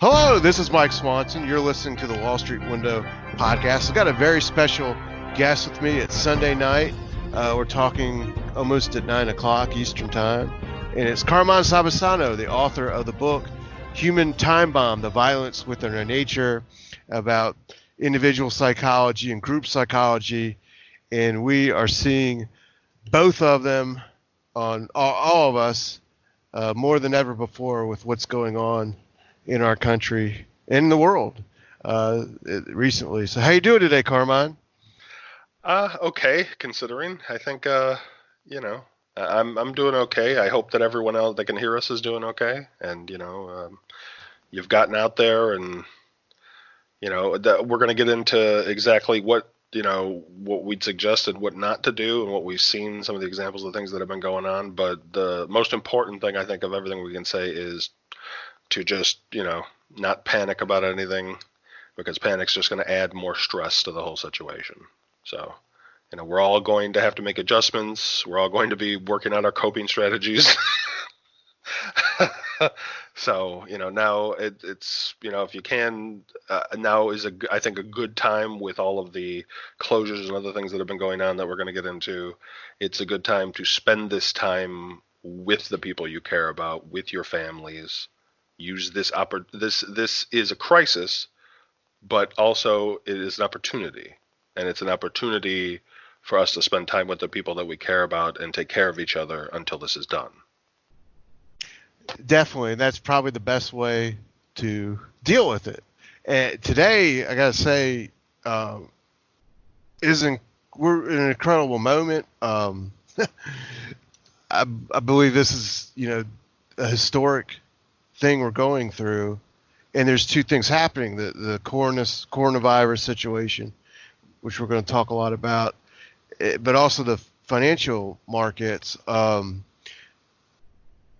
Hello, this is Mike Swanson. You're listening to the Wall Street Window podcast. I've got a very special guest with me. It's Sunday night. We're talking almost at 9 o'clock Eastern Time. And it's Carmine Savastano, the author of the book, Human Time Bomb, The Violence Within Our Nature, about individual psychology and group psychology. And we are seeing both of them on all of us more than ever before with what's going on in our country and in the world recently. So how you doing today, Carmine? Okay, considering. I think I'm doing okay. I hope that everyone else that can hear us is doing okay. And you've gotten out there, and that we're going to get into exactly what we'd suggested, what not to do, and what we've seen, some of the examples of things that have been going on. But the most important thing I think of everything we can say is to just, not panic about anything, because panic's just going to add more stress to the whole situation. So, we're all going to have to make adjustments. We're all going to be working on our coping strategies. So, now it's, if you can, now is I think a good time with all of the closures and other things that have been going on that we're going to get into. It's a good time to spend this time with the people you care about, with your families. Use this this is a crisis, but also it is an opportunity, and it's an opportunity for us to spend time with the people that we care about and take care of each other until this is done. Definitely, that's probably the best way to deal with it. Today, I gotta say, we're in an incredible moment. I believe this is a historic thing we're going through, and there's two things happening: the coronavirus situation, which we're going to talk a lot about, but also the financial markets.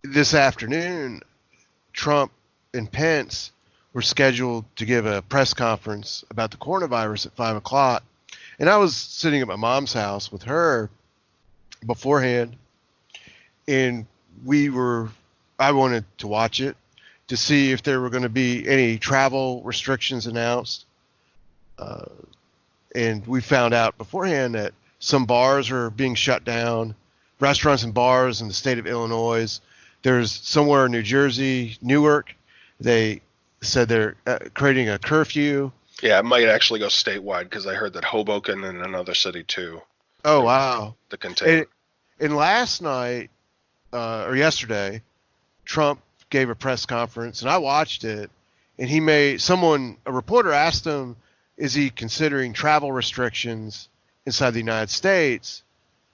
This afternoon, Trump and Pence were scheduled to give a press conference about the coronavirus at 5 o'clock, and I was sitting at my mom's house with her beforehand, and I wanted to watch it to see if there were going to be any travel restrictions announced. And we found out beforehand that some bars are being shut down, restaurants and bars in the state of Illinois. There's somewhere in New Jersey, Newark, they said they're creating a curfew. Yeah, it might actually go statewide, because I heard that Hoboken and another city too. Oh, wow. The containment. And last night, or yesterday, Trump gave a press conference, and I watched it, and a reporter asked him, is he considering travel restrictions inside the United States?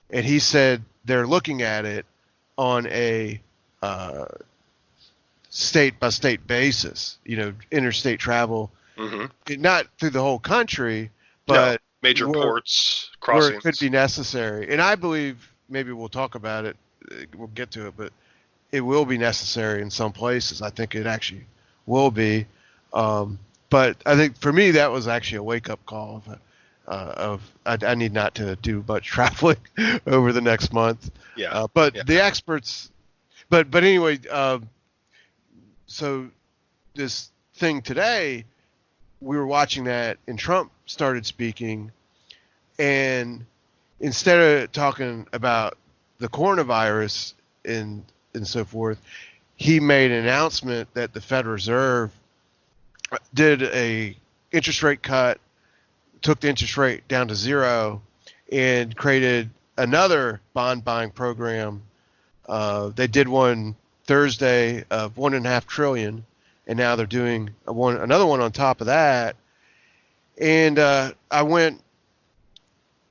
And he said they're looking at it on a state-by-state basis, interstate travel, not through the whole country, but major ports, crossings. Where it could be necessary. And I believe, maybe we'll talk about it, we'll get to it, but it will be necessary in some places. I think it actually will be. But I think for me, that was actually a wake-up call I need not to do much traveling over the next month. Yeah. The experts, but anyway, so this thing today, we were watching that, and Trump started speaking, and instead of talking about the coronavirus and so forth, he made an announcement that the Federal Reserve did a interest rate cut, took the interest rate down to zero, and created another bond buying program. They did one Thursday of $1.5 trillion, and now they're doing another one on top of that. And I went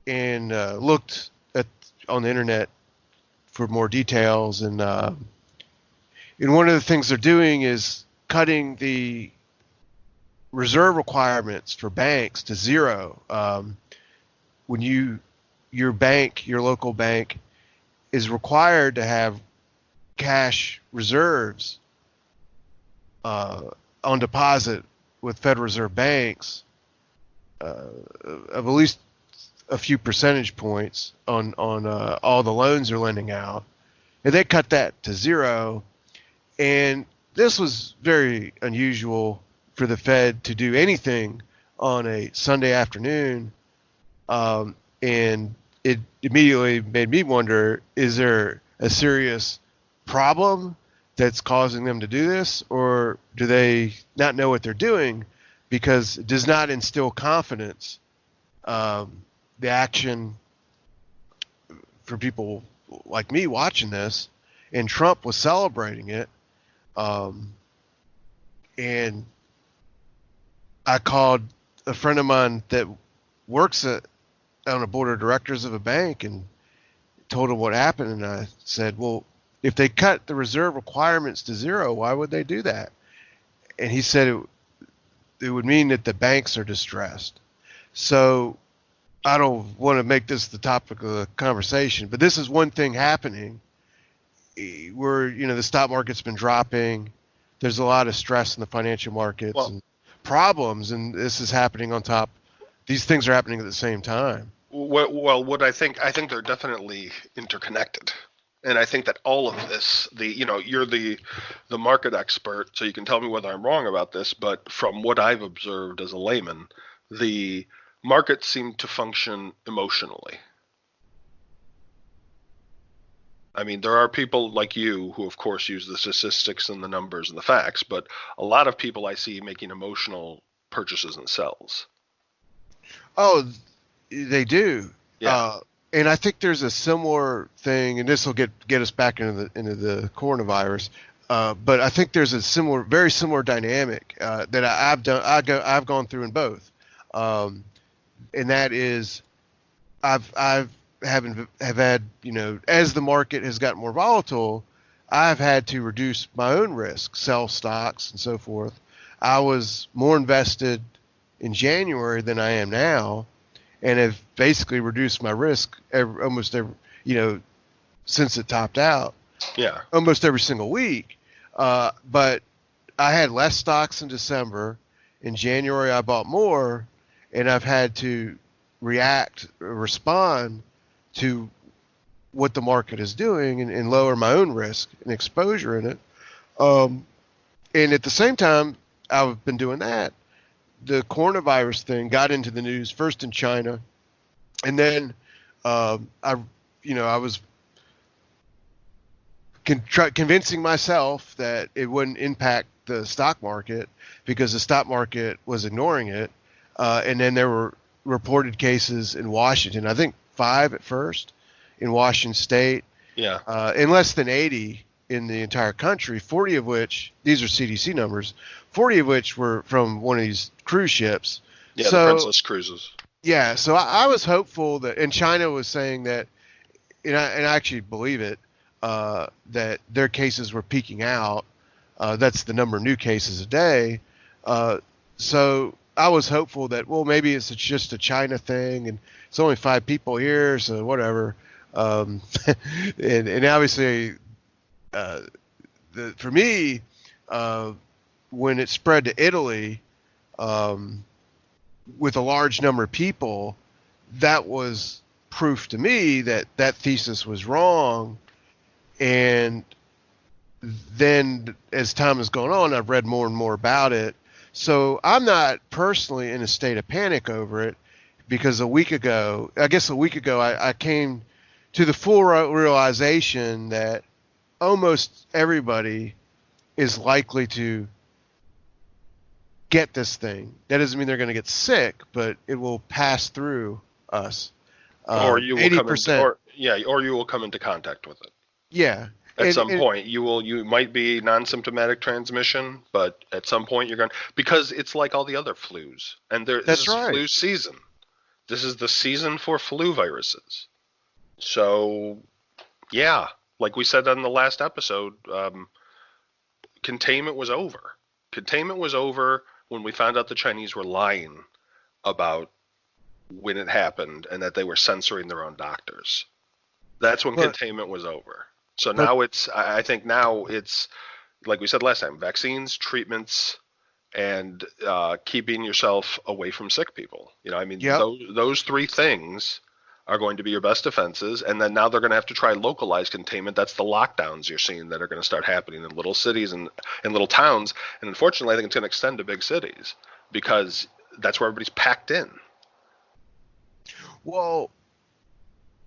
and looked on the internet for more details, and one of the things they're doing is cutting the reserve requirements for banks to zero. When your local bank is required to have cash reserves on deposit with Federal Reserve banks of at least a few percentage points on all the loans they're lending out, and they cut that to zero. And this was very unusual for the Fed to do anything on a Sunday afternoon. And it immediately made me wonder, is there a serious problem that's causing them to do this, or do they not know what they're doing? Because it does not instill confidence. The action for people like me watching this, and Trump was celebrating it. And I called a friend of mine that works on a board of directors of a bank and told him what happened. And I said, well, if they cut the reserve requirements to zero, why would they do that? And he said it would mean that the banks are distressed. So I don't want to make this the topic of the conversation, but this is one thing happening where, the stock market's been dropping. There's a lot of stress in the financial markets and problems, and this is happening on top. These things are happening at the same time. Well, what I think they're definitely interconnected, and I think that all of this, you're the market expert, so you can tell me whether I'm wrong about this. But from what I've observed as a layman, the markets seem to function emotionally. I mean, there are people like you who, of course, use the statistics and the numbers and the facts, but a lot of people I see making emotional purchases and sells. Oh, they do. Yeah. And I think there's a similar thing, and this will get us back into the coronavirus. But I think there's a very similar dynamic that I've gone through in both, and that is have had, as the market has gotten more volatile, I've had to reduce my own risk, sell stocks and so forth. I was more invested in January than I am now, and have basically reduced my risk almost every, since it topped out. Yeah. Almost every single week. But I had less stocks in December. In January, I bought more, and I've had to respond to what the market is doing and lower my own risk and exposure in it. And at the same time, I've been doing that. The coronavirus thing got into the news first in China, and then I was convincing myself that it wouldn't impact the stock market because the stock market was ignoring it. And then there were reported cases in Washington, I think 5 at first in Washington State. Yeah. And less than 80 in the entire country, 40 of which, these are CDC numbers, 40 of which were from one of these cruise ships. Yeah, the Princess Cruises. Yeah, so I was hopeful that, and China was saying that, and I actually believe it, that their cases were peaking out. That's the number of new cases a day. So I was hopeful that, well, maybe it's just a China thing, and it's only 5 people here, so whatever. And obviously, for me, when it spread to Italy, with a large number of people, that was proof to me that that thesis was wrong. And then as time has gone on, I've read more and more about it. So I'm not personally in a state of panic over it, because a week ago, I came to the full realization that almost everybody is likely to get this thing. That doesn't mean they're going to get sick, but it will pass through us. Or you will 80%. or you will come into contact with it. Yeah. At some point, you might be non-symptomatic transmission, but at some point you're going to, because it's like all the other flus, and this is right. Flu season. This is the season for flu viruses. So, yeah, like we said on the last episode, containment was over. Containment was over when we found out the Chinese were lying about when it happened and that they were censoring their own doctors. That's when containment was over. So now I think now it's, like we said last time, vaccines, treatments, and keeping yourself away from sick people. Those 3 things are going to be your best defenses, and then now they're going to have to try localized containment. That's the lockdowns you're seeing that are going to start happening in little cities and in little towns, and unfortunately, I think it's going to extend to big cities because that's where everybody's packed in. Well,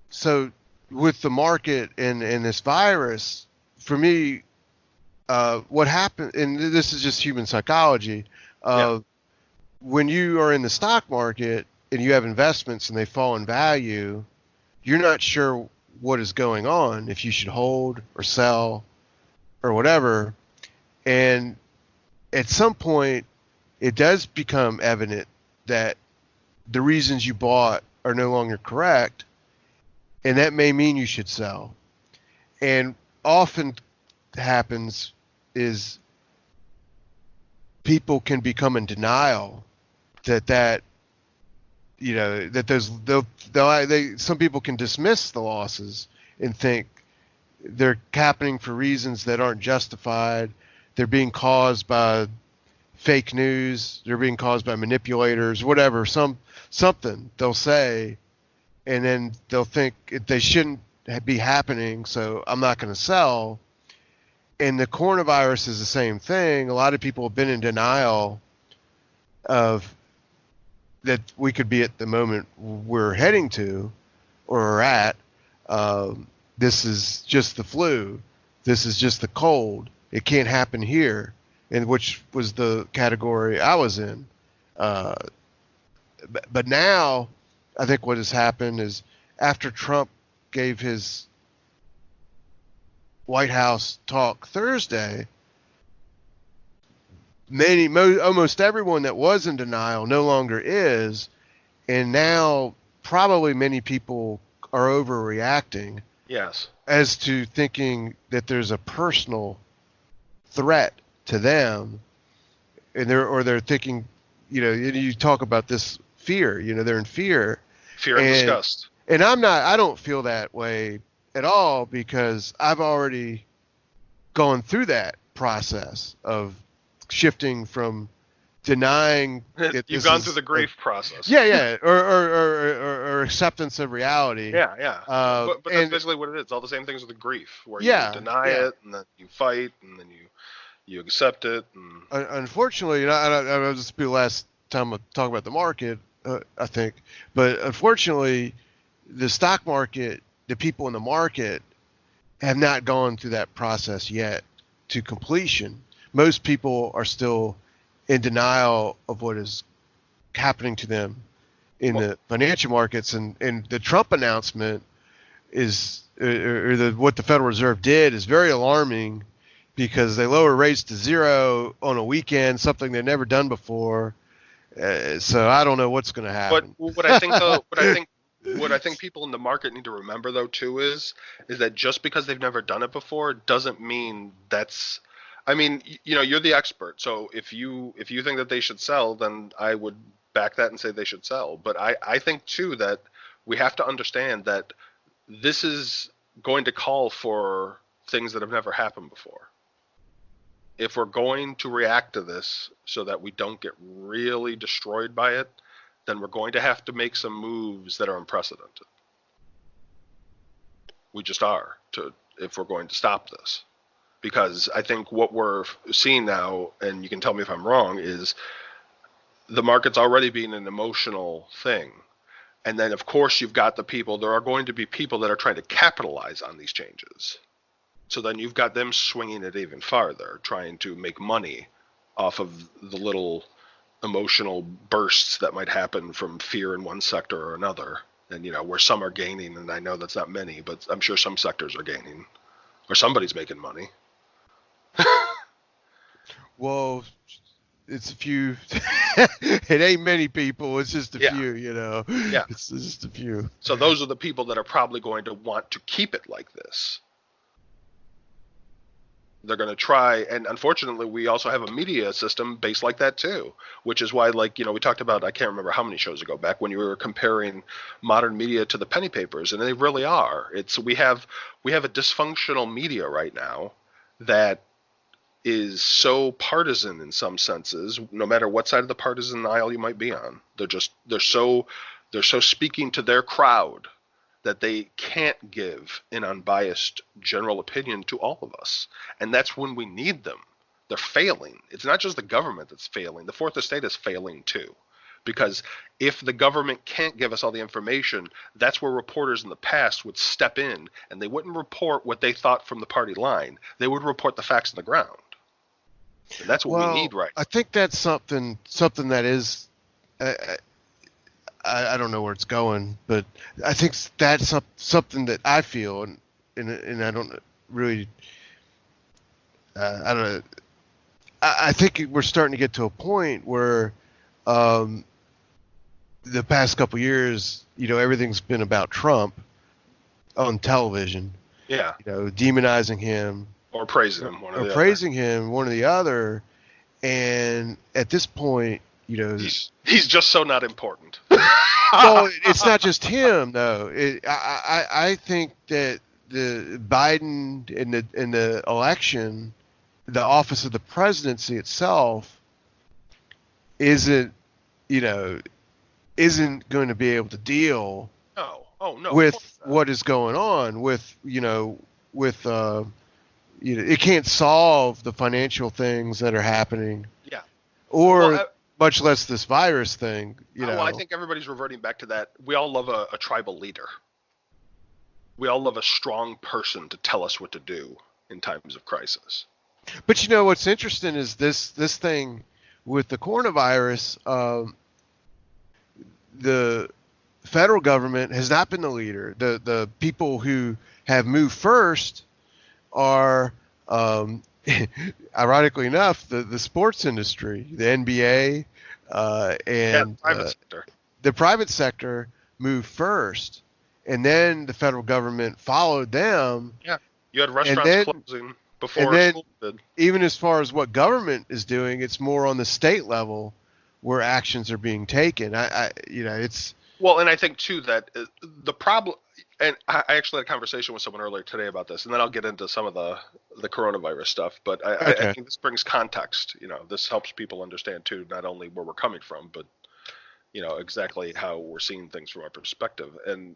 so with the market and this virus, for me, what happened, and this is just human psychology, when you are in the stock market and you have investments and they fall in value, you're not sure what is going on, if you should hold or sell or whatever. And at some point, it does become evident that the reasons you bought are no longer correct, and that may mean you should sell. And often happens is people can become in denial that you know that some people can dismiss the losses and think they're happening for reasons that aren't justified. They're being caused by fake news. They're being caused by manipulators, whatever, something they'll say, and then they'll think they shouldn't be happening, so I'm not going to sell. And the coronavirus is the same thing. A lot of people have been in denial of that we could be at the moment we're heading to or are at. This is just the flu. This is just the cold. It can't happen here, and which was the category I was in. But now, I think what has happened is after Trump gave his White House talk Thursday, almost everyone that was in denial no longer is, and now probably many people are overreacting. Yes. As to thinking that there's a personal threat to them, and they're thinking, you talk about this fear, they're in fear. Fear and disgust. And I don't feel that way at all, because I've already gone through that process of shifting from denying that you've gone through the grief process. or acceptance of reality. But that's basically what it is. All the same things with the grief, where you deny it, and then you fight, and then you accept it. And unfortunately, I'll just be the last time I talk about the market, I think, but unfortunately, the stock market, the people in the market have not gone through that process yet to completion. Most people are still in denial of what is happening to them in the financial markets, and the Trump announcement is, what the Federal Reserve did is very alarming, because they lower rates to zero on a weekend, something they've never done before. So I don't know what's going to happen. But what I think, though, what I think people in the market need to remember, though, too, is that just because they've never done it before doesn't mean that's. I mean, you're the expert. So if you think that they should sell, then I would back that and say they should sell. But I think, too, that we have to understand that this is going to call for things that have never happened before. If we're going to react to this so that we don't get really destroyed by it, then we're going to have to make some moves that are unprecedented. We just are, if we're going to stop this. Because I think what we're seeing now, and you can tell me if I'm wrong, is the market's already being an emotional thing. And then, of course, you've got there are going to be people that are trying to capitalize on these changes. So then you've got them swinging it even farther, trying to make money off of the little emotional bursts that might happen from fear in one sector or another. And, where some are gaining, and I know that's not many, but I'm sure some sectors are gaining, or somebody's making money. Well, it's a few. It ain't many people. It's just a few, Yeah. It's just a few. So those are the people that are probably going to want to keep it like this. They're going to try, and unfortunately, we also have a media system based like that too, which is why, we talked about, I can't remember how many shows ago back, when you were comparing modern media to the penny papers, and they really are. We have a dysfunctional media right now that is so partisan in some senses, no matter what side of the partisan aisle you might be on. They're so speaking to their crowd that they can't give an unbiased general opinion to all of us. And that's when we need them. They're failing. It's not just the government that's failing. The fourth estate is failing too. Because if the government can't give us all the information, that's where reporters in the past would step in, and they wouldn't report what they thought from the party line. They would report the facts on the ground. And that's what we need right now. I think that's something that is, I don't know where it's going, but I think that's something that I feel, and I don't really, I don't know. I think we're starting to get to a point where the past couple years, everything's been about Trump on television. Yeah. Demonizing him. Or praising him, one or the other. And at this point, he's just so not important. Well, it's not just him, though. I think that the Biden in the election, the office of the presidency itself, isn't going to be able to deal with what is going on it can't solve the financial things that are happening. Yeah. Or much less this virus thing. Well, I think everybody's reverting back to that. We all love a tribal leader. We all love a strong person to tell us what to do in times of crisis. But what's interesting is this thing with the coronavirus. The federal government has not been the leader. The people who have moved first are, ironically enough, the sports industry, the NBA, and the private sector moved first, and then the federal government followed them. Yeah, you had restaurants closing before school did. Even as far as what government is doing, it's more on the state level where actions are being taken. It's well, and I think too that the problem. And I actually had a conversation with someone earlier today about this, and then I'll get into some of the coronavirus stuff. But I think this brings context. This helps people understand too, not only where we're coming from, but exactly how we're seeing things from our perspective. And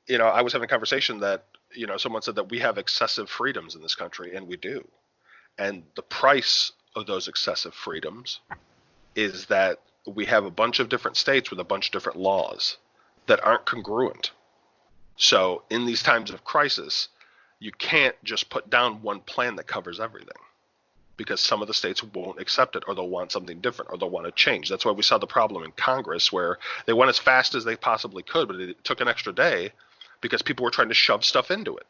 I was having a conversation that someone said that we have excessive freedoms in this country, and we do. And the price of those excessive freedoms is that we have a bunch of different states with a bunch of different laws that aren't congruent. So in these times of crisis, you can't just put down one plan that covers everything, because some of the states won't accept it, or they'll want something different, or they'll want to change. That's why we saw the problem in Congress, where they went as fast as they possibly could, but it took an extra day because people were trying to shove stuff into it.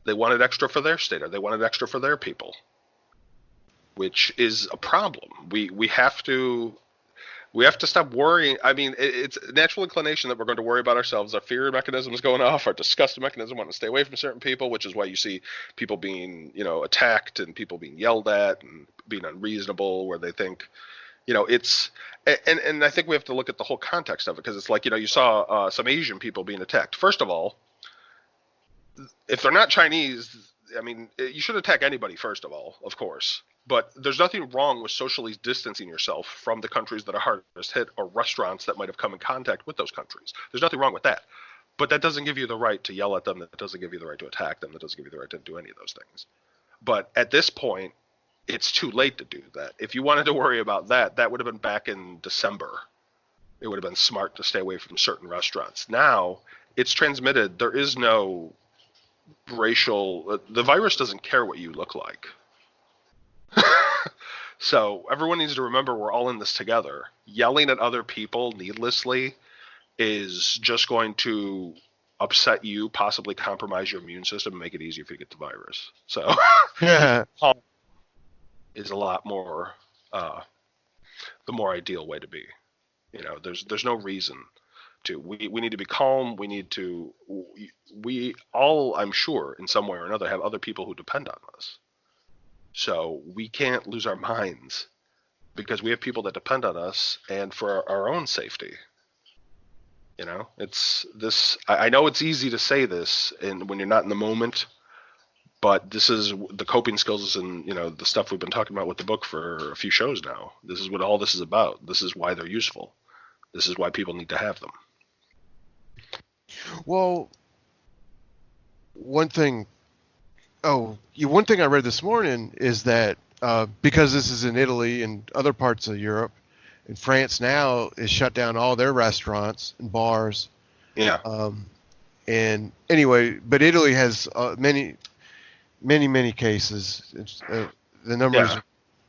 They wanted extra for their state, or they wanted extra for their people, which is a problem. We have to stop worrying. I mean, it's a natural inclination that we're going to worry about ourselves. Our fear mechanism is going off. Our disgust mechanism want to stay away from certain people, which is why you see people being, attacked and people being yelled at and being unreasonable, where they think, it's and I think we have to look at the whole context of it, because it's like, you saw some Asian people being attacked. First of all, if they're not Chinese, I mean, you should attack anybody, first of all, of course. But there's nothing wrong with socially distancing yourself from the countries that are hardest hit, or restaurants that might have come in contact with those countries. There's nothing wrong with that. But that doesn't give you the right to yell at them. That doesn't give you the right to attack them. That doesn't give you the right to do any of those things. But at this point, it's too late to do that. If you wanted to worry about that, that would have been back in December. It would have been smart to stay away from certain restaurants. Now, it's transmitted. There is no racial. The virus doesn't care what you look like. So everyone needs to remember we're all in this together. Yelling at other people needlessly is just going to upset you, possibly compromise your immune system, and make it easier for you to get the virus. So is a lot more the more ideal way to be. There's no reason to. We need to be calm. We all, I'm sure, in some way or another, have other people who depend on us. So we can't lose our minds, because we have people that depend on us, and for our own safety. It's this. I know it's easy to say this, and when you're not in the moment, but this is the coping skills and the stuff we've been talking about with the book for a few shows now. This is what all this is about. This is why they're useful. This is why people need to have them. Well, one thing. One thing I read this morning is that because this is in Italy and other parts of Europe, and France now is shut down all their restaurants and bars. Yeah. And anyway, but Italy has many cases. The numbers. Yeah.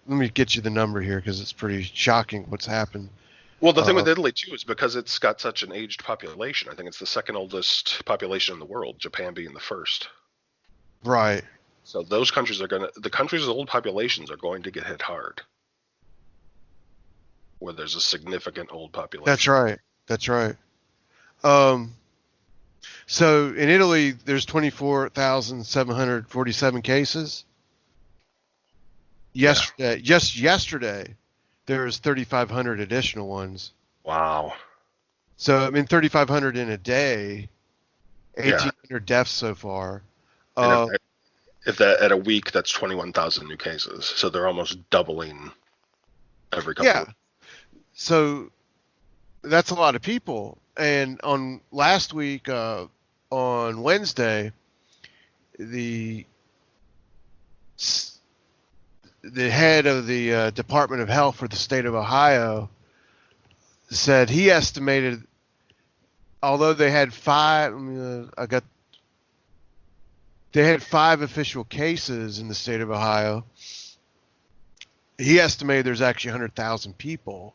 Let me get you the number here because it's pretty shocking what's happened. Well, the thing with Italy too is because it's got such an aged population. I think it's the second oldest population in the world, Japan being the first. Right. So those countries the countries with old populations are going to get hit hard. Where there's a significant old population. That's right. So in Italy, there's 24,747 cases. Just yesterday, there was 3,500 additional ones. Wow. So I mean, 3,500 in a day, 1,800 deaths so far. If that at a week, that's 21,000 new cases. So they're almost doubling every couple. Yeah. So that's a lot of people. And on last week, on Wednesday, the head of the Department of Health for the state of Ohio said he estimated, although they had they had 5 official cases in the state of Ohio, he estimated there's actually 100,000 people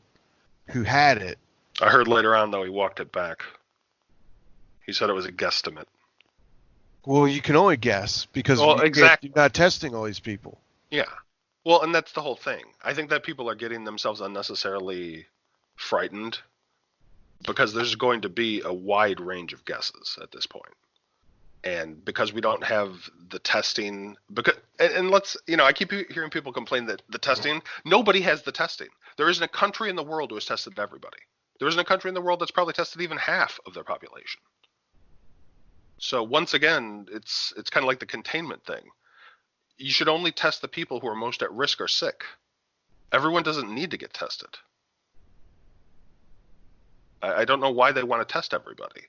who had it. I heard later on, though, he walked it back. He said it was a guesstimate. Well, you can only guess because you're not testing all these people. Yeah. Well, and that's the whole thing. I think that people are getting themselves unnecessarily frightened because there's going to be a wide range of guesses at this point. And because we don't have the testing, and let's, I keep hearing people complain that the testing, nobody has the testing. There isn't a country in the world who has tested everybody. There isn't a country in the world that's probably tested even half of their population. So once again, it's kind of like the containment thing. You should only test the people who are most at risk or sick. Everyone doesn't need to get tested. I don't know why they want to test everybody.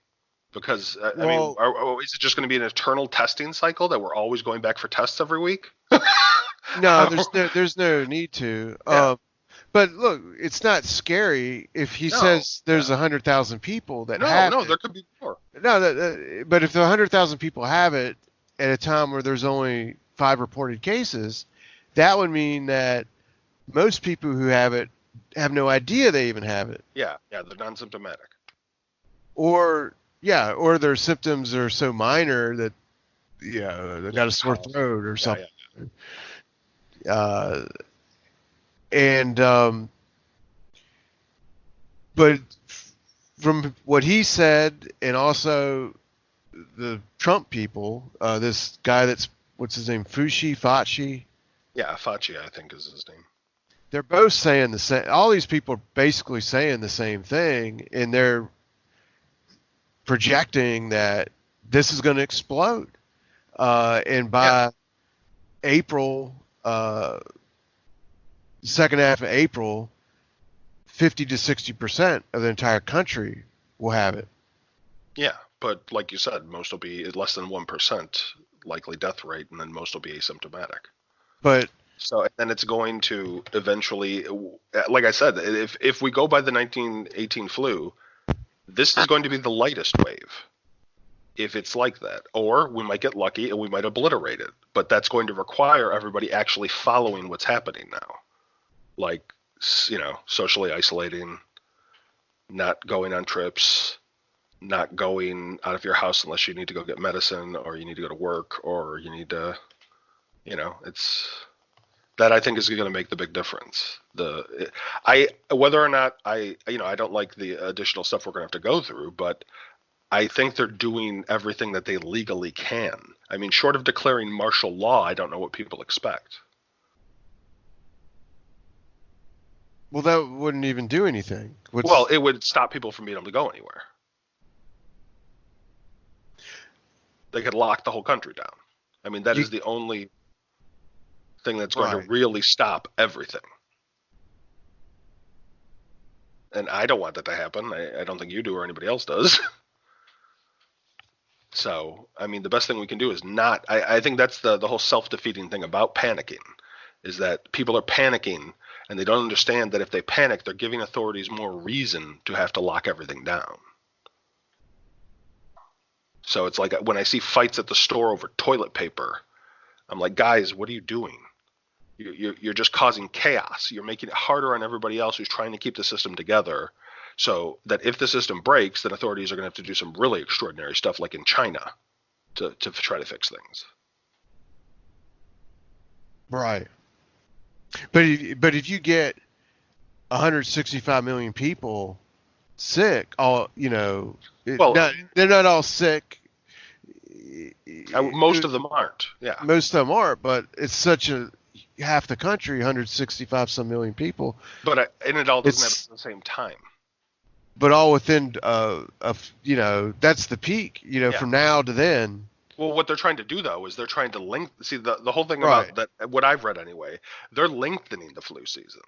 Because, I mean, is it just going to be an eternal testing cycle that we're always going back for tests every week? No, there's no need to. Yeah. But look, it's not scary if he says there's 100,000 people that have it. No, there could be more. No, but if the 100,000 people have it at a time where there's only 5 reported cases, that would mean that most people who have it have no idea they even have it. Yeah, they're non-symptomatic. Or their symptoms are so minor that, they got a sore throat or something. But from what he said, and also the Trump people, this guy what's his name, Fauci? Yeah, Fauci, I think is his name. They're both saying the same. All these people are basically saying the same thing, and they're projecting that this is going to explode. And by April, second half of April, 50 to 60% of the entire country will have it. Yeah, but like you said, most will be less than 1% likely death rate, and then most will be asymptomatic. But so then it's going to eventually, like I said, if we go by the 1918 flu, this is going to be the lightest wave. If it's like that, or we might get lucky and we might obliterate it, but that's going to require everybody actually following what's happening now. Like, socially isolating, not going on trips, not going out of your house unless you need to go get medicine or you need to go to work or you need to, it's that I think is going to make the big difference. Whether or not I don't like the additional stuff we're going to have to go through, but I think they're doing everything that they legally can. I mean, short of declaring martial law, I don't know what people expect. Well, that wouldn't even do anything. Well, it would stop people from being able to go anywhere. They could lock the whole country down. I mean, that is the only thing that's going to really stop everything. And I don't want that to happen. I don't think you do or anybody else does. So, I mean, the best thing we can do is not. I think that's the whole self-defeating thing about panicking, is that people are panicking and they don't understand that if they panic, they're giving authorities more reason to have to lock everything down. So it's like when I see fights at the store over toilet paper, I'm like, guys, what are you doing? You're just causing chaos. You're making it harder on everybody else who's trying to keep the system together, so that if the system breaks, then authorities are going to have to do some really extraordinary stuff, like in China, to try to fix things. Right. But if you get 165 million people sick, all they're not all sick. Most of them aren't. Yeah. Most of them aren't, but it's such a half the country, 165 some million people. But and it all doesn't happen at the same time. But all within that's the peak. From now to then. Well, what they're trying to do, though, is they're trying to see the whole thing about that. What I've read anyway, they're lengthening the flu season.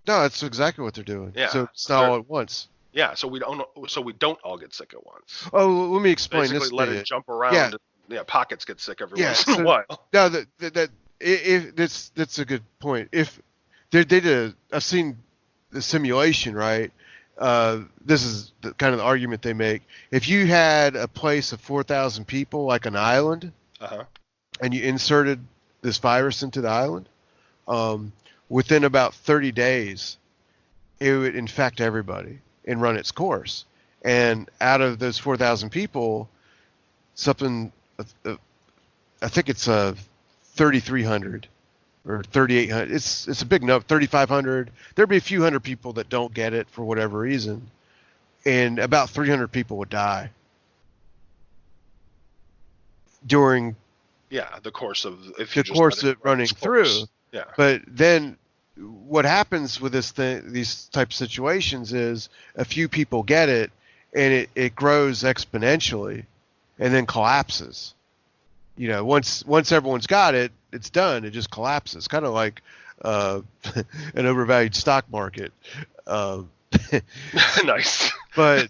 No, that's exactly what they're doing. Yeah. So it's not all at once. Yeah. So we don't all get sick at once. Oh, let me explain Basically this. Let it jump around. Yeah. And, pockets get sick every once in a while. No, that's a good point. If they did I've seen the simulation, right? This is kind of the argument they make. If you had a place of 4,000 people, like an island, and you inserted this virus into the island, within about 30 days, it would infect everybody and run its course. And out of those 4,000 people, I think it's 3,300 or 3,800. It's a big number, 3,500. There'd be a few hundred people that don't get it for whatever reason, and about 300 people would die during the course of running through. Yeah. But then what happens with these type of situations is a few people get it, and it grows exponentially, and then collapses. Once everyone's got it, it's done. It just collapses, kind of like an overvalued stock market. Nice. But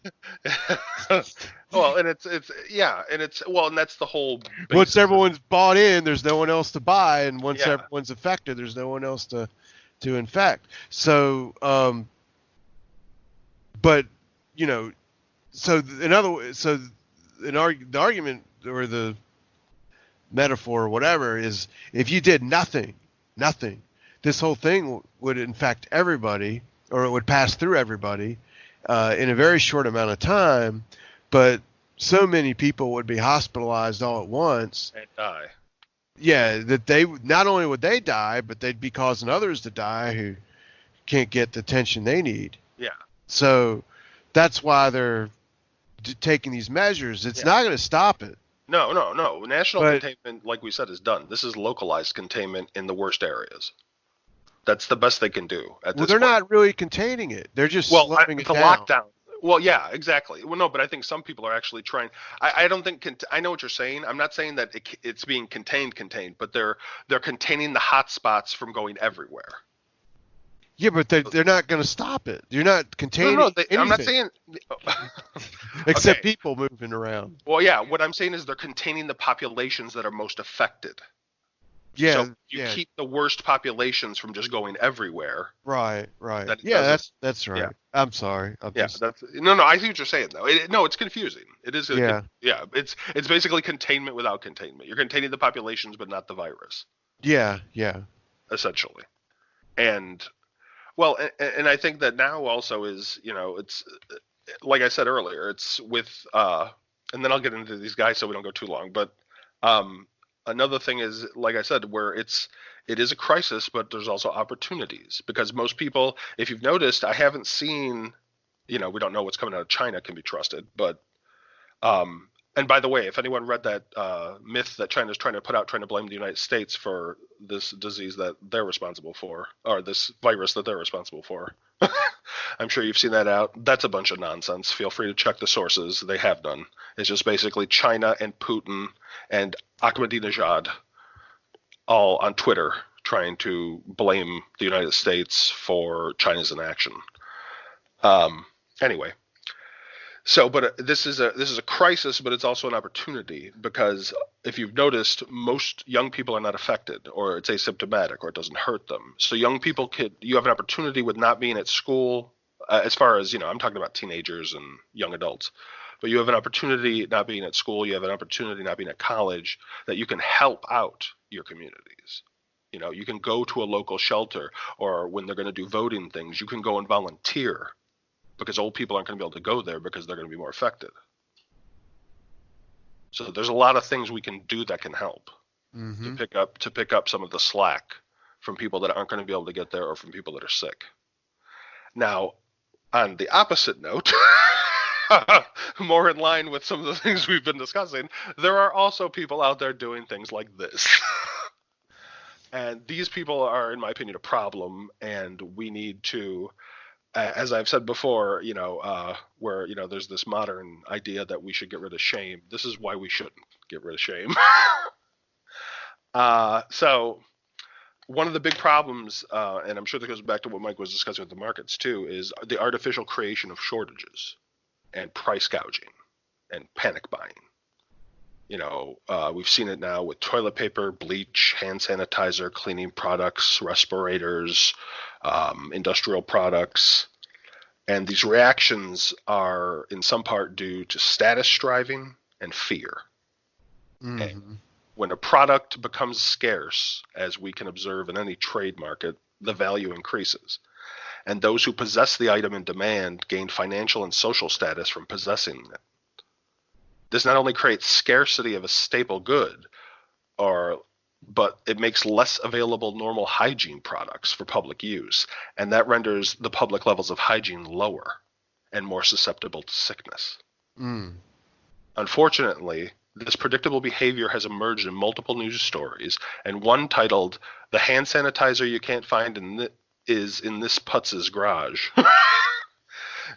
well, and it's and that's the whole. Once everyone's bought in, there's no one else to buy, and once everyone's affected, there's no one else to infect. So, but so the argument or the metaphor or whatever is, if you did nothing, this whole thing would infect everybody, or it would pass through everybody in a very short amount of time, but so many people would be hospitalized all at once and die. Yeah, that they not only would they die, but they'd be causing others to die who can't get the attention they need. Yeah. So that's why they're taking these measures. It's not going to stop it. No. National containment, like we said, is done. This is localized containment in the worst areas. That's the best they can do at this point. They're not really containing it. They're just slowing it down. Lockdown. Well, yeah, exactly. Well, no, but I think some people are actually trying. I don't think I know what you're saying. I'm not saying that it's being contained, but they're containing the hot spots from going everywhere. Yeah, but they're not going to stop it. You're not containing anything. I'm not saying except people moving around. Well, yeah, what I'm saying is they're containing the populations that are most affected. Yeah, so you keep the worst populations from just going everywhere. Right. Yeah, that's right. Yeah. I'm sorry. I see what you're saying though. It's confusing. It is. Yeah. It's basically containment without containment. You're containing the populations, but not the virus. Yeah. Essentially, and I think that now also is it's like I said earlier. It's with and then I'll get into these guys so we don't go too long, but another thing is, like I said, where it is a crisis, but there's also opportunities, because most people, if you've noticed, I haven't seen, we don't know what's coming out of China can be trusted, but, and by the way, if anyone read that myth that China's trying to blame the United States for this disease that they're responsible for, or this virus that they're responsible for, I'm sure you've seen that out. That's a bunch of nonsense. Feel free to check the sources. They have done. It's just basically China and Putin and Ahmadinejad all on Twitter trying to blame the United States for China's inaction. Anyway, So, but this is a crisis, but it's also an opportunity, because if you've noticed, most young people are not affected, or it's asymptomatic, or it doesn't hurt them. So young people you have an opportunity with not being at school, as far as, I'm talking about teenagers and young adults, but you have an opportunity not being at school, you have an opportunity not being at college, that you can help out your communities. You can go to a local shelter, or when they're going to do voting things, you can go and volunteer, because old people aren't going to be able to go there because they're going to be more affected. So there's a lot of things we can do that can help to pick up some of the slack from people that aren't going to be able to get there, or from people that are sick. Now, on the opposite note, more in line with some of the things we've been discussing, there are also people out there doing things like this. And these people are, in my opinion, a problem, and we need to, as I've said before, where, there's this modern idea that we should get rid of shame. This is why we shouldn't get rid of shame. So one of the big problems, and I'm sure that goes back to what Mike was discussing with the markets too, is the artificial creation of shortages and price gouging and panic buying. We've seen it now with toilet paper, bleach, hand sanitizer, cleaning products, respirators, industrial products. And these reactions are in some part due to status striving and fear. And when a product becomes scarce, as we can observe in any trade market, the value increases. And those who possess the item in demand gain financial and social status from possessing it. This not only creates scarcity of a staple good, but it makes less available normal hygiene products for public use, and that renders the public levels of hygiene lower and more susceptible to sickness. Unfortunately, this predictable behavior has emerged in multiple news stories, and one titled, "The Hand Sanitizer You Can't Find is in This Putz's Garage,"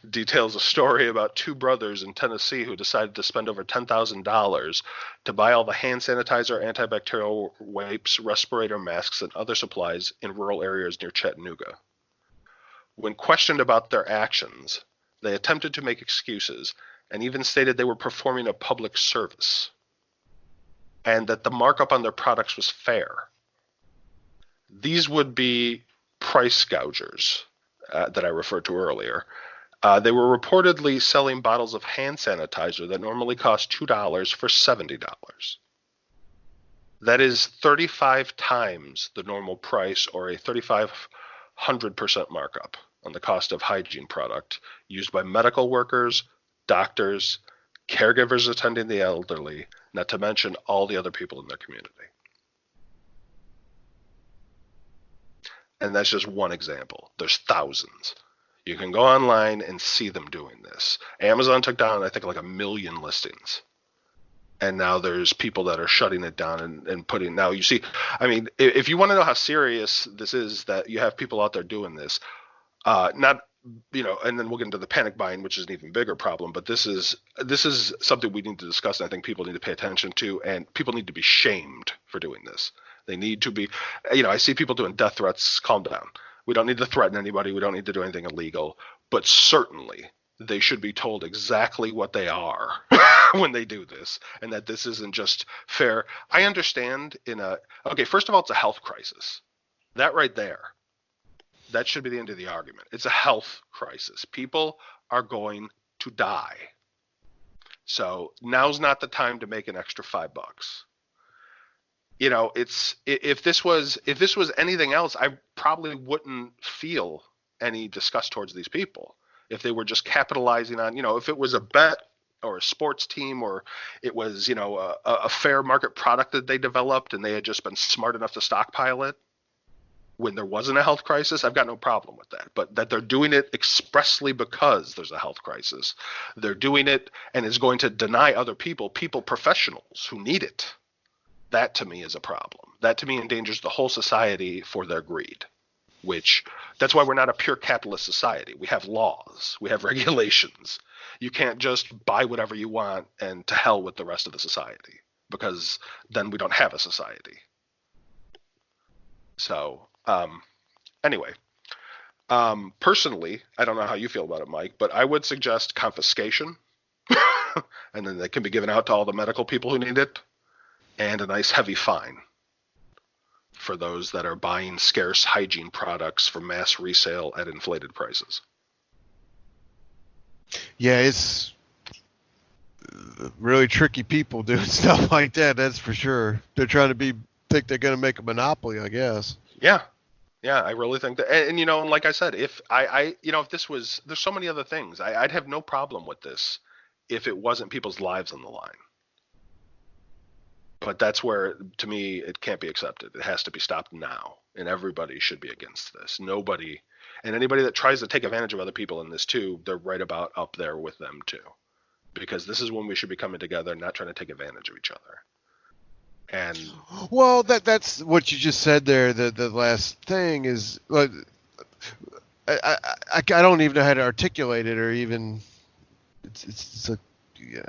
details a story about two brothers in Tennessee who decided to spend over $10,000 to buy all the hand sanitizer, antibacterial wipes, respirator masks, and other supplies in rural areas near Chattanooga. When questioned about their actions, they attempted to make excuses and even stated they were performing a public service and that the markup on their products was fair. These would be price gougers that I referred to earlier. They were reportedly selling bottles of hand sanitizer that normally cost $2 for $70. That is 35 times the normal price, or a 3,500% markup on the cost of hygiene product used by medical workers, doctors, caregivers attending the elderly, not to mention all the other people in their community. And that's just one example. There's thousands. You can go online and see them doing this. Amazon took down, I think, like 1 million listings. And now there's people that are shutting it down and putting, now you see, I mean, if you want to know how serious this is, that you have people out there doing this, not, and then we'll get into the panic buying, which is an even bigger problem, but this is something we need to discuss, and I think people need to pay attention to, and people need to be shamed for doing this. They need to be, I see people doing death threats. Calm down. We don't need to threaten anybody. We don't need to do anything illegal, but certainly they should be told exactly what they are when they do this, and that this isn't just fair. I understand okay, first of all, it's a health crisis. That right there, that should be the end of the argument. It's a health crisis. People are going to die. So now's not the time to make an extra $5. If this was anything else, I probably wouldn't feel any disgust towards these people. If they were just capitalizing on, if it was a bet or a sports team, or it was, a fair market product that they developed and they had just been smart enough to stockpile it when there wasn't a health crisis, I've got no problem with that. But that they're doing it expressly because there's a health crisis, they're doing it and is going to deny other people, professionals who need it. That to me is a problem. That to me endangers the whole society for their greed, that's why we're not a pure capitalist society. We have laws, we have regulations. You can't just buy whatever you want and to hell with the rest of the society, because then we don't have a society. So anyway, personally, I don't know how you feel about it, Mike, but I would suggest confiscation and then they can be given out to all the medical people who need it, and a nice heavy fine for those that are buying scarce hygiene products for mass resale at inflated prices. Yeah, it's really tricky people doing stuff like that. That's for sure. They're trying to think they're going to make a monopoly, I guess. Yeah, I really think that. And and like I said, if if this was, there's so many other things. I'd have no problem with this if it wasn't people's lives on the line. But that's where, to me, it can't be accepted. It has to be stopped now, and everybody should be against this. Nobody, and anybody that tries to take advantage of other people in this too, they're right about up there with them too, because this is when we should be coming together, not trying to take advantage of each other. And well, that's what you just said there. The last thing is, like, I don't even know how to articulate it, or even it's a, yeah,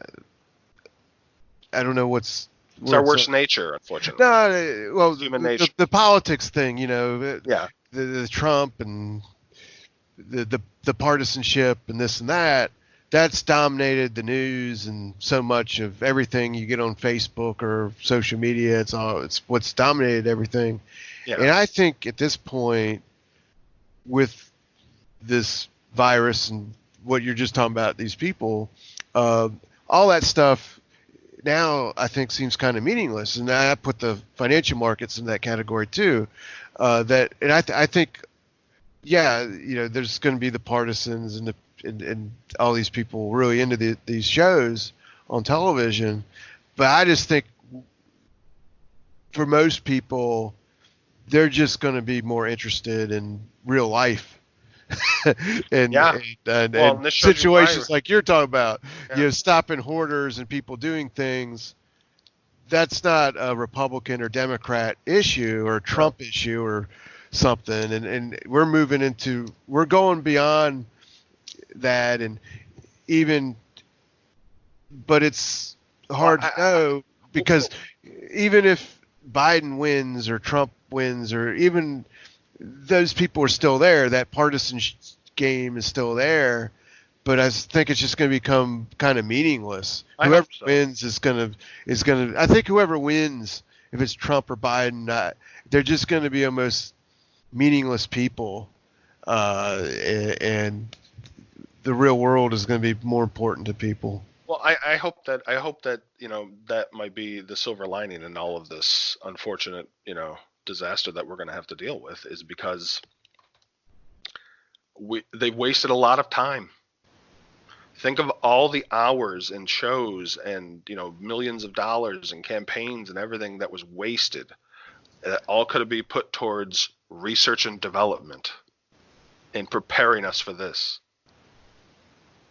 I don't know what's. It's our worst nature, unfortunately. No, well, human nature. The politics thing, Yeah. The Trump and the partisanship and this and that's dominated the news and so much of everything you get on Facebook or social media. It's what's dominated everything. Yeah. And I think at this point, with this virus and what you're just talking about, these people, all that stuff now I think seems kind of meaningless, and I put the financial markets in that category too. I think, yeah, there's going to be the partisans and all these people really into these shows on television, but I just think for most people, they're just going to be more interested in real life. and situations like you're talking about, stopping hoarders and people doing things. That's not a Republican or Democrat issue or a Trump issue or something. And we're going beyond that, and but it's hard to know, because even if Biden wins or Trump wins, or even those people are still there, that partisan game is still there, but I think it's just going to become kind of meaningless. Whoever wins is going to, I think whoever wins, if it's Trump or Biden, they're just going to be almost meaningless people. And the real world is going to be more important to people. Well, I hope that that might be the silver lining in all of this unfortunate, disaster that we're going to have to deal with, is because they've wasted a lot of time. Think of all the hours and shows and millions of dollars and campaigns and everything that was wasted. That all could be put towards research and development and preparing us for this.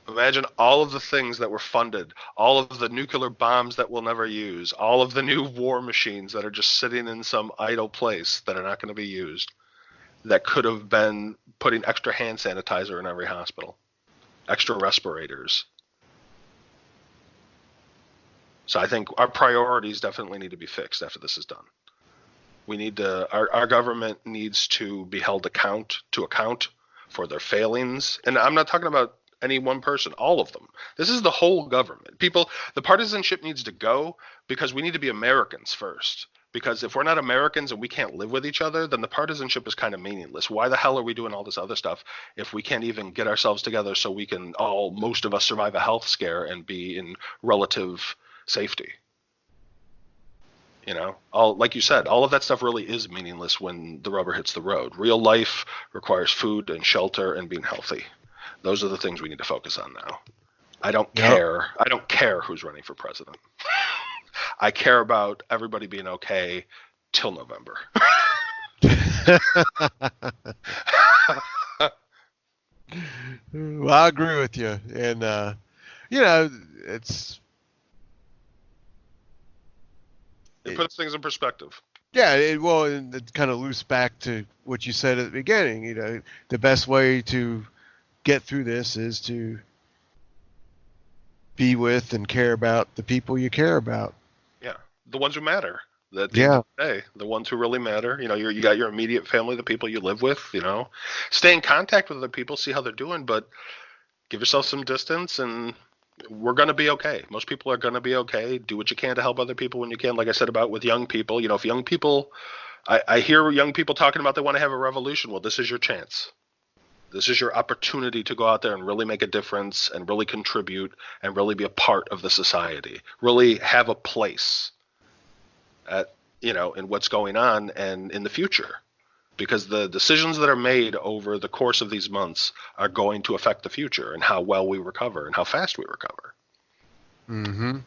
Imagine all of the things that were funded, all of the nuclear bombs that we'll never use, all of the new war machines that are just sitting in some idle place that are not going to be used, that could have been putting extra hand sanitizer in every hospital, extra respirators. So I think our priorities definitely need to be fixed after this is done. We need our government needs to be held to account for their failings. And I'm not talking about any one person, all of them. This is the whole government. The partisanship needs to go, because we need to be Americans first. Because if we're not Americans and we can't live with each other, then the partisanship is kind of meaningless. Why the hell are we doing all this other stuff if we can't even get ourselves together so we can most of us survive a health scare and be in relative safety? Like you said, all of that stuff really is meaningless when the rubber hits the road. Real life requires food and shelter and being healthy. Those are the things we need to focus on now. I don't care. I don't care who's running for president. I care about everybody being okay till November. Well, I agree with you. And, it puts things in perspective. Yeah, and it kind of loops back to what you said at the beginning. The best way to get through this is to be with and care about the people you care about. Yeah, the ones who matter. The ones who really matter. You got your immediate family, the people you live with. Stay in contact with other people, see how they're doing, but give yourself some distance and we're going to be okay. Most people are going to be okay. Do what you can to help other people when you can. Like I said about with young people, if young people, I hear young people talking about they want to have a revolution. Well, this is your chance. This is your opportunity to go out there and really make a difference and really contribute and really be a part of the society. Really have a place in what's going on and in the future. Because the decisions that are made over the course of these months are going to affect the future and how well we recover and how fast we recover. Mm-hmm.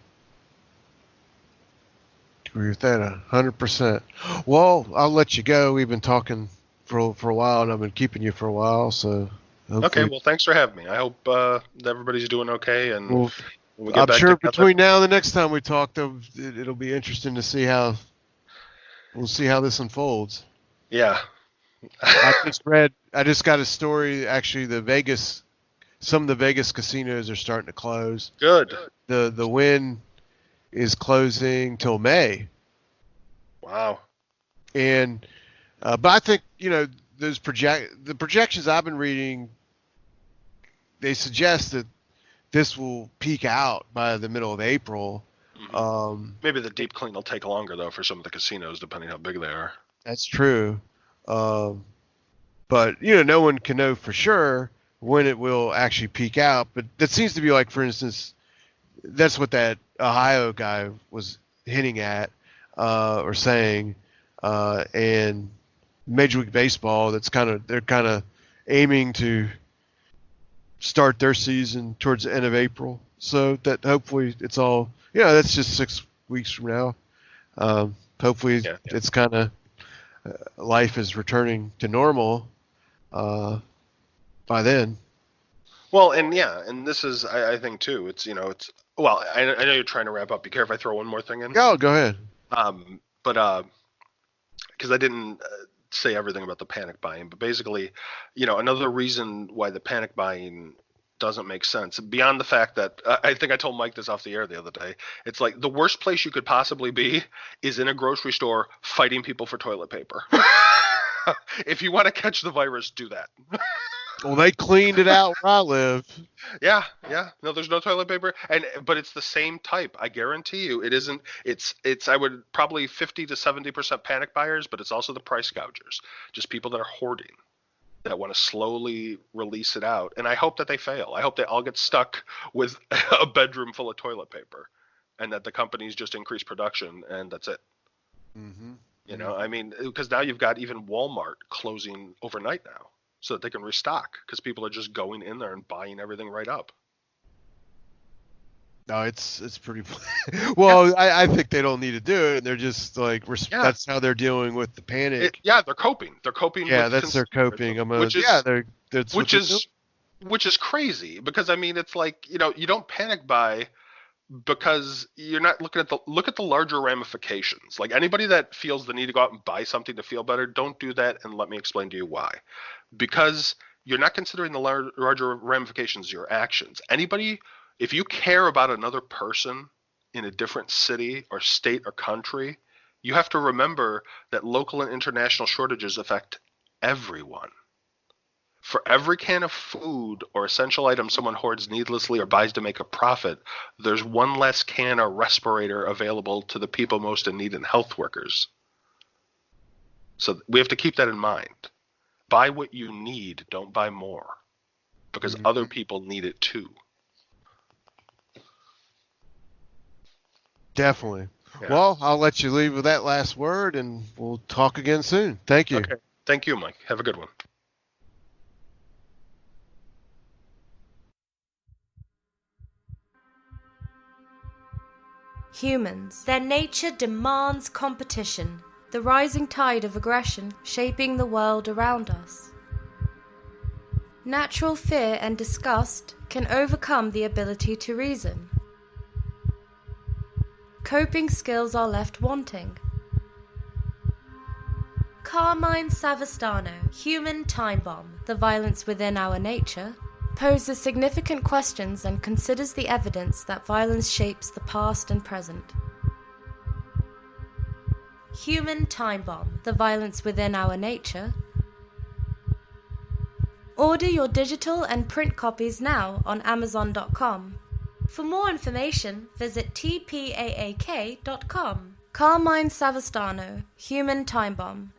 Agree with that 100%. Well, I'll let you go. We've been talking for a while, and I've been keeping you for a while, so. Okay, well, thanks for having me. I hope that everybody's doing okay, and when we get I'm back sure together, between now and the next time we talk, it'll be interesting to see how this unfolds. Yeah. I just got a story. Actually, some of the Vegas casinos are starting to close. Good. The Wynn is closing till May. Wow. And but I think the projections I've been reading, they suggest that this will peak out by the middle of April. Mm-hmm. Maybe the deep clean will take longer though for some of the casinos, depending how big they are. That's true. But no one can know for sure when it will actually peak out. But that seems to be like, for instance, that's what that Ohio guy was hinting at or saying. And Major League Baseball, they're kind of aiming to start their season towards the end of April. So that hopefully it's all, that's just 6 weeks from now. Hopefully it's kind of life is returning to normal by then. Well, and this is, I think too, it's, well, I know you're trying to wrap up. Be careful if I throw one more thing in. Oh, go ahead. But because I didn't say everything about the panic buying, but basically, another reason why the panic buying doesn't make sense, beyond the fact that I think I told Mike this off the air the other day, it's like the worst place you could possibly be is in a grocery store fighting people for toilet paper. If you want to catch the virus, do that. Well, they cleaned it out where I live. Yeah. No, there's no toilet paper, but it's the same type. I guarantee you, it isn't. It's. I would probably 50 to 70% panic buyers, but it's also the price gougers, just people that are hoarding, that want to slowly release it out. And I hope that they fail. I hope they all get stuck with a bedroom full of toilet paper, and that the companies just increase production, and that's it. Mm-hmm. I mean, because now you've got even Walmart closing overnight now, so that they can restock, because people are just going in there and buying everything right up. No, it's pretty. Well, yeah. I think they don't need to do it. They're just like that's how they're dealing with the panic. They're coping. They're coping. Yeah, that's their coping. Which is crazy, because I mean, it's like you don't panic buy because you're not look at the larger ramifications. Like, anybody that feels the need to go out and buy something to feel better, don't do that, and let me explain to you why. Because you're not considering the larger ramifications of your actions. If you care about another person in a different city or state or country, you have to remember that local and international shortages affect everyone. For every can of food or essential item someone hoards needlessly or buys to make a profit, there's one less can or respirator available to the people most in need and health workers. So we have to keep that in mind. Buy what you need, don't buy more, because other people need it too. Definitely. Yeah. Well, I'll let you leave with that last word, and we'll talk again soon. Thank you. Okay. Thank you, Mike. Have a good one. Humans. Their nature demands competition, the rising tide of aggression shaping the world around us. Natural fear and disgust can overcome the ability to reason. Coping skills are left wanting. Carmine Savastano, Human Time Bomb, The Violence Within Our Nature, poses significant questions and considers the evidence that violence shapes the past and present. Human Time Bomb, The Violence Within Our Nature. Order your digital and print copies now on Amazon.com. For more information, visit tpaak.com. Carmine Savastano, Human Time Bomb.